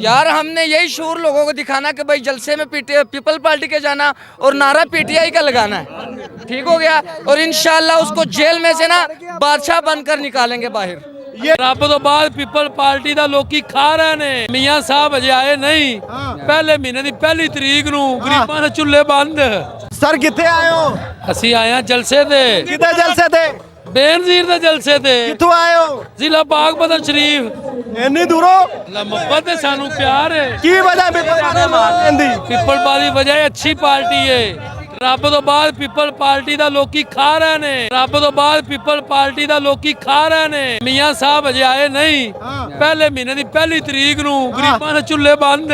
यार हमने यही शूर लोगों को दिखाना कि भाई जलसे में पीपल पार्टी के जाना और नारा पीटीआई का लगाना है। ठीक हो गया। और इंशाल्लाह उसको जेल में से ना बादशाह बनकर निकालेंगे बाहर। ਰੱਬ ਤੋਂ ਬਾਅਦ ਪੀਪਲ ਪਾਰਟੀ ਦਾ ਲੋਕੀ ਖਾ ਰਹੇ ਨੇ। ਮੀਆਂ ਸਾਹਿਬ ਅਜੇ ਆਏ ਨਹੀਂ। ਪਹਿਲੇ ਮਹੀਨੇ ਦੀ ਪਹਿਲੀ ਤਰੀਕ ਨੂੰ ਗਰੀਬਾਂ ਦੇ ਚੁੱਲ੍ਹੇ ਬੰਦ। सर कितने आए हो? ਅਸੀਂ ਆਏ ਆ ਜਲਸੇ ਤੇ। कितने जलसे थे? ਬੇਨਜ਼ੀਰ ਦੇ ਜਲਸੇ ਤੇ। कितों आए हो? ਜ਼ਿਲ੍ਹਾ ਬਾਗਪਤਨ ਸ਼ਰੀਫ। इन्नी दूरों ਮੁਹੱਬਤ है ਸਾਨੂੰ ਪਿਆਰ ਹੈ। की वजह पीपल ਪੀਪਲ ਪਾਰਟੀ ਵਜ੍ਹਾ ਹੈ ਅੱਛੀ ਪਾਰਟੀ ਹੈ। ਰੱਬ ਤੋਂ ਬਾਅਦ ਪੀਪਲ ਪਾਰਟੀ ਦਾ ਲੋਕੀ ਖਾ ਰਹੇ ਨੇ। ਰੱਬ ਤੋਂ ਬਾਅਦ ਪੀਪਲ ਪਾਰਟੀ ਦਾ ਲੋਕੀ ਖਾ ਰਹੇ ਨੇ। ਮੀਆਂ ਸਾਹਿਬ ਅਜੇ ਆਏ ਨਹੀਂ। ਪਹਿਲੇ ਮਹੀਨੇ ਦੀ ਪਹਿਲੀ ਤਰੀਕ ਨੂੰ ਗਰੀਬਾਂ ਦੇ ਚੁੱਲ੍ਹੇ ਬੰਦ।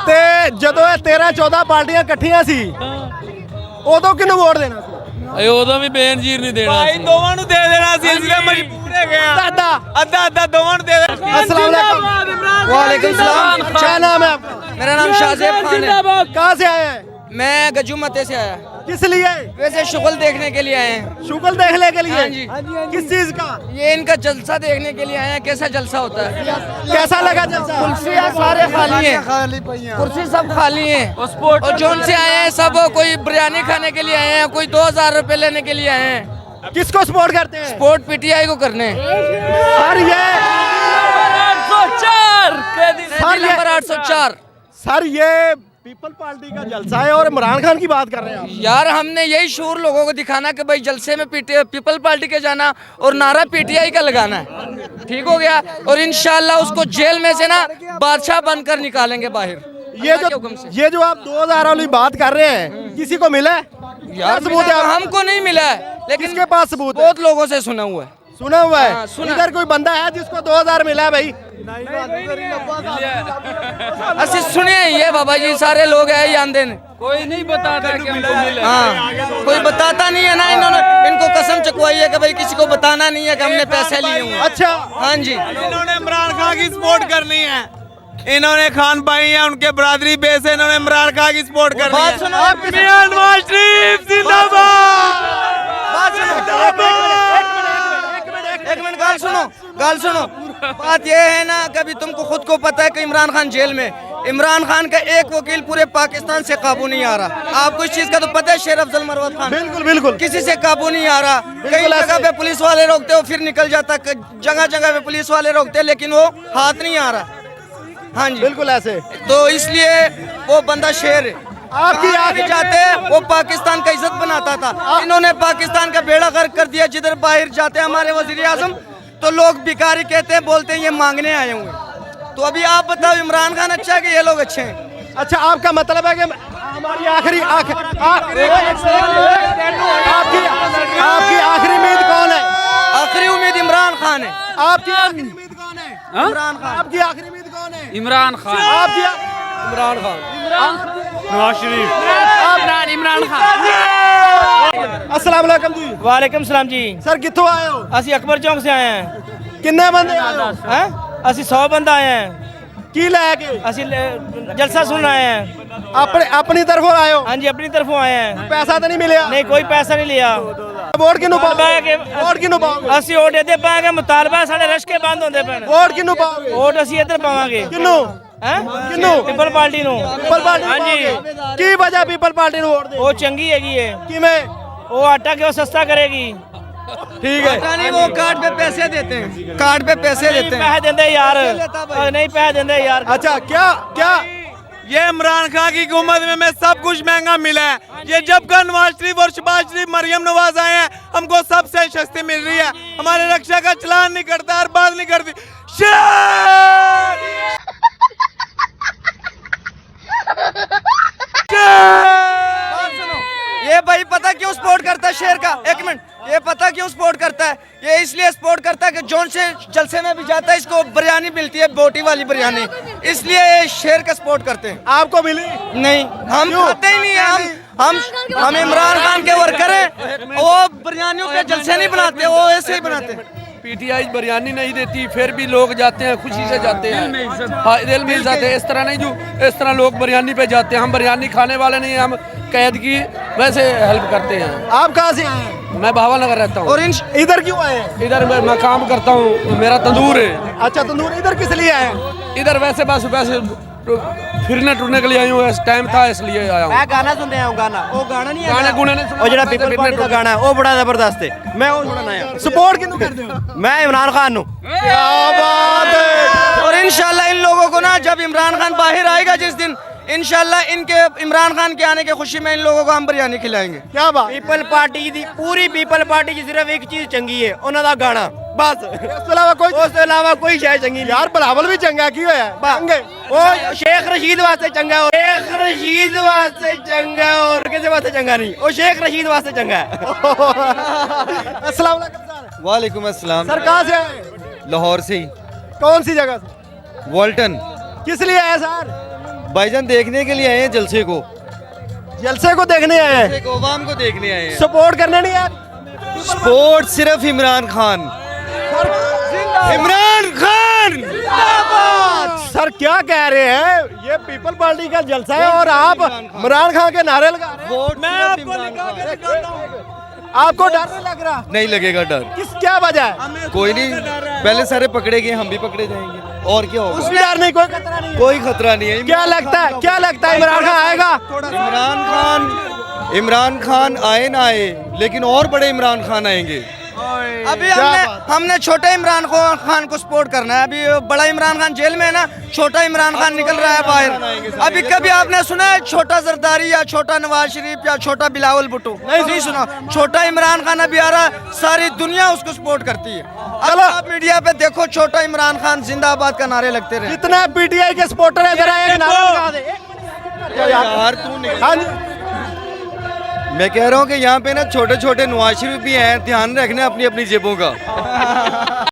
ਤੇ ਜਦੋਂ ਇਹ 13-14 ਪਾਰਟੀਆਂ ਇਕੱਠੀਆਂ ਸੀ ਉਦੋਂ ਕਿਹਨੂੰ ਵੋਟ ਦੇਣਾ ਸੀ? ਇਹ ਉਦੋਂ ਵੀ ਬੇਨਜ਼ੀਰ ਨਹੀਂ ਦੇਣਾ ਸੀ। ਦੋਵਾਂ ਨੂੰ ਦੇ ਦੇਣਾ ਸੀ। ਅਸੀਂ ਮਜਬੂਰ ਹੈਗੇ ਆ। ਅੱਧਾ ਦੋਵਾਂ ਨੂੰ ਦੇ ਦੇਣਾ। अस्सलाम वालेकुम। वालेकुम सलाम। क्या नाम है आपका? मेरा नाम शाहजेब खान है। कहाँ से आए हैं? मैं गजुमते से आया। किस लिए? वैसे शुगल देखने के लिए आए हैं। शुगल देखने के लिए? हाँ जी। किस चीज का? ये इनका जलसा देखने के लिए आए हैं, कैसा जलसा होता है। कैसा लगा जलसा? कुर्सियाँ सारे खाली हैं, कुर्सी सब खाली हैं। और जोन से आए हैं सब कोई बिरयानी खाने के लिए आए हैं, कोई 2000 रुपए लेने के लिए आए हैं। किसको सपोर्ट करते हैं? स्पोर्ट पीटीआई को करने। सर ये नंबर 804। सर ये पीपल पार्टी का जलसा है और इमरान खान की बात कर रहे हैं आप। यार हमने यही शूर लोगों को दिखाना कि भाई जलसे में पीपल पार्टी के जाना और नारा पीटीआई का लगाना है। ठीक हो गया। और इंशाल्लाह उसको जेल में से ना बादशाह बनकर निकालेंगे बाहर। ये जो आप 2000 वाली बात कर रहे हैं किसी को मिला है? यार सबूत है? हमको नहीं मिला है, लेकिन किसके पास सबूत है? बहुत लोगों से सुना हुआ है। सुना हुआ है? हाँ, सुना। इधर कोई बंदा है जिसको 2000 मिला है भाई? असि सुनिए ये बाबा जी सारे लोग हैं ये आंदे ने। कोई नहीं बताता कि हमको मिले। हाँ कोई बताता नहीं है ना। इन्होंने इनको कसम चकवाई है कि भाई किसी को बताना नहीं है कि हमने पैसे लिए हुए। अच्छा हाँ जी। इन्होंने इमरान खान की सपोर्ट करनी है। इन्होंने खान भाई है उनके बरादरी बेस है। इन्होंने इमरान खान की सपोर्ट करनी बात है। सुनो आप। मियां नवाज शरीफ जिंदाबाद। एक मिनट गाल सुनो। बात ये है ना कि अभी तुमको खुद को पता है कि इमरान खान जेल में। इमरान खान का एक वकील पूरे पाकिस्तान से काबू नहीं आ रहा। आपको इस चीज का तो पता है। शेर अफजल मरवत खान बिल्कुल बिल्कुल किसी से काबू नहीं आ रहा। कई जगह पे पुलिस वाले रोकते हो फिर निकल जाता। जगह जगह पे पुलिस वाले रोकते लेकिन वो हाथ नहीं आ रहा। हाँ जी बिल्कुल ऐसे। तो इसलिए वो बंदा शेर है। आपकी आगे जाते वो पाकिस्तान का इज्जत बनाता था। इन्होंने पाकिस्तान का बेड़ा गर्क कर दिया। जिधर बाहर जाते हैं हमारे वजीर आजम तो लोग भिखारी कहते हैं, बोलते हैं ये मांगने आए हुए। तो अभी आप बताओ इमरान खान अच्छा है कि ये लोग अच्छे हैं? अच्छा आपका मतलब है कि हमारी आखिरी आखिरी उम्मीद कौन है? आखिरी उम्मीद इमरान खान है। आपकी आखिरी उम्मीद कौन है? इमरान खान। आपकी आखिरी उम्मीद कौन है? इमरान खान। आपकी इमरान खान। नवाज शरीफ। इमरान खान। अस्सलाम वालेकुम जी। वालेकुम सलाम जी। सर कितों आए हो? ਅਸੀਂ अकबर चौक से आए हैं। किन्ने बंदे आए हो? हैं? ਅਸੀਂ 100 बंदा आए हैं। की लैके? ਅਸੀਂ जलसा सुन आए हैं। अपनी तरफों आए हो? हाँ जी अपनी तरफों आए हैं। पैसा तो नहीं मिला? नहीं कोई पैसा नहीं लिया। वोट किनू पाओगे? वोट किनू पाओगे? ਅਸੀਂ वोट ਇਹਦੇ ਪਾਵਾਂਗੇ ਮੁਤਾਲਬਾ ਸਾਡੇ ਰਸ਼ਕੇ ਬੰਦ ਹੁੰਦੇ ਪੈਣ। वोट किनू पाओगे? वोट ਅਸੀਂ ਇੱਧਰ ਪਾਵਾਂਗੇ। किनू? हैं? किनू? ਪੀਪਲ ਪਾਰਟੀ ਨੂੰ। पीपल पार्टी हाँ जी। की वजह पीपल पार्टी ਨੂੰ वोट दे? ਉਹ ਚੰਗੀ ਹੈਗੀ ਹੈ। किवें? वो आटा क्यों सस्ता करेगी। ठीक है। नहीं वो कार्ड पे पैसे देते हैं। कार्ड पे पैसे देते हैं। पैसे देंगे यार। नहीं पैसे देंगे यार। अच्छा क्या ये इमरान खान की हुकूमत में सब कुछ महंगा मिला है। ये जब का नवाज शरीफ और शहबाज शरीफ मरियम नवाज आए हैं हमको सबसे सस्ती मिल रही है। हमारे रक्षा का चलान नहीं करता और बात नहीं करती। ये भाई पता क्यों सपोर्ट करता है शेर का? एक मिनट। ये पता क्यों सपोर्ट करता है? ये इसलिए सपोर्ट करता है कि जोन से जलसे में भी जाता है इसको बिरयानी मिलती है, बोटी वाली बिरयानी, इसलिए ये शेर का सपोर्ट करते हैं। आपको मिली? नहीं हम खाते ही नहीं है। हम इमरान खान के वर्कर हैं। वो बिरयानियों पे जलसे नहीं बनाते, वो ऐसे ही बनाते हैं। पीटीआई बिरयानी नहीं देती फिर भी लोग जाते हैं, खुशी से जाते हैं। हाँ दिल मिल जाते हैं। इस तरह नहीं जो इस तरह लोग बिरयानी पे जाते हैं। हम बिरयानी खाने वाले नहीं हैं, हम कैद की वैसे हेल्प करते हैं। आप कहाँ से आए हैं? मैं भावल नगर रहता हूँ। और इधर क्यों आए हैं? इधर मैं काम करता हूँ, मेरा तंदूर है। अच्छा तंदूर इधर किस लिए आए हैं? इधर वैसे बस वैसे फिरने टुरने के लिए आई हूँ, टाइम था इसलिए आया हूँ। मैं गाना सुनने आया हूँ, गाना वो गाना नहीं गाने गुने नहीं सुना, ਉਹ ਜਿਹੜਾ मैं ਪੀਪਲ फिरने ਪਾਰਟੀ ਦਾ टुरने- ਗਾਣਾ ਹੈ ਉਹ ਬੜਾ ਜ਼ਬਰਦਸਤ ਹੈ ਮੈਂ ਉਹ ਸੁਣਨ ਆਇਆ ਸਪੋਰਟ ਕਿਹਨੂੰ ਕਰਦੇ ਹੋ ਮੈਂ ਇਮਰਾਨ ਖਾਨ ਨੂੰ ਕੀ ਬਾਤ ਹੈ और इंशाल्लाह इन लोगों को ना जब इमरान खान बाहर आएगा जिस दिन इंशाल्लाह इनके इमरान खान के आने की खुशी में इन लोगों को हम बिरयानी खिलाएंगे। ਕੀ ਬਾਤ ਪੀਪਲ ਪਾਰਟੀ ਦੀ ਪੂਰੀ ਪੀਪਲ ਪਾਰਟੀ 'ਚ ਸਿਰਫ ਇੱਕ ਚੀਜ਼ ਚੰਗੀ ਹੈ ਉਹਨਾਂ ਦਾ ਗਾਣਾ ਬਸ ਇਸ ਤੋਂ ਇਲਾਵਾ ਕੋਈ ਸ਼ਾਇਦ ਚੰਗੀ ਨਹੀਂ ਯਾਰ ਬਲਾਵਲ ਵੀ ਚੰਗਾ ਕੀ ਹੋਇਆ ਚੰਗੇ ਉਹ ਸ਼ੇਖ ਰਸ਼ੀਦ ਵਾਸਤੇ ਚੰਗਾ ਹੈ ਸ਼ੇਖ ਰਸ਼ੀਦ ਵਾਸਤੇ ਚੰਗਾ ਹੈ ਹੋਰ ਕਿਸੇ ਵਾਸਤੇ ਚੰਗਾ ਨਹੀਂ ਉਹ ਸ਼ੇਖ ਰਸ਼ੀਦ ਵਾਸਤੇ ਚੰਗਾ ਹੈ अस्सलाम वालेकुम सर वालेकुम अस्सलाम। सर कहाँ से आए लाहौर से ही, कौन सी जगह से वॉल्टन। किस लिए आए सर भाईजान देखने के लिए आए हैं जलसे को, जलसे को देखने आए हैं अवाम को देखने आए हैं। सपोर्ट करने नहीं आए स्पोर्ट सिर्फ इमरान खान, इमरान खान। सर क्या कह रहे हैं ये पीपल पार्टी का जलसा है और आप इमरान खान के नारे लगा रहे हैं वोट मैं आपको आपको डर नहीं लग रहा नहीं लगेगा डर, किस क्या वजह है कोई नहीं, पहले सारे पकड़े गए हम भी पकड़े जाएंगे और क्या होगा, उसमें डर नहीं कोई खतरा नहीं है। कोई खतरा नहीं है। क्या लगता है इमरान खान आएगा इमरान खान आए ना आए लेकिन और बड़े इमरान खान आएंगे। अभी हमने छोटे इमरान खान को सपोर्ट करना है। अभी बड़ा इमरान खान जेल में है ना, छोटा इमरान खान निकल रहा है बाहर। अभी कभी आपने सुना है छोटा जरदारी या छोटा नवाज शरीफ या छोटा बिलावल भुट्टो? नहीं सुना। छोटा इमरान खान अभी आ रहा, सारी दुनिया उसको सपोर्ट करती है। अब आप मीडिया पे देखो छोटा इमरान खान जिंदाबाद का नारे लगते रहे। जितना पीटीआई के सपोर्टर है जरा एक नारा लगा दे यार तू नहीं, हाँ जी मैं कह रहा हूँ कि यहाँ पे ना छोटे छोटे नवाज शरीफ भी हैं, ध्यान रखना अपनी अपनी जेबों का।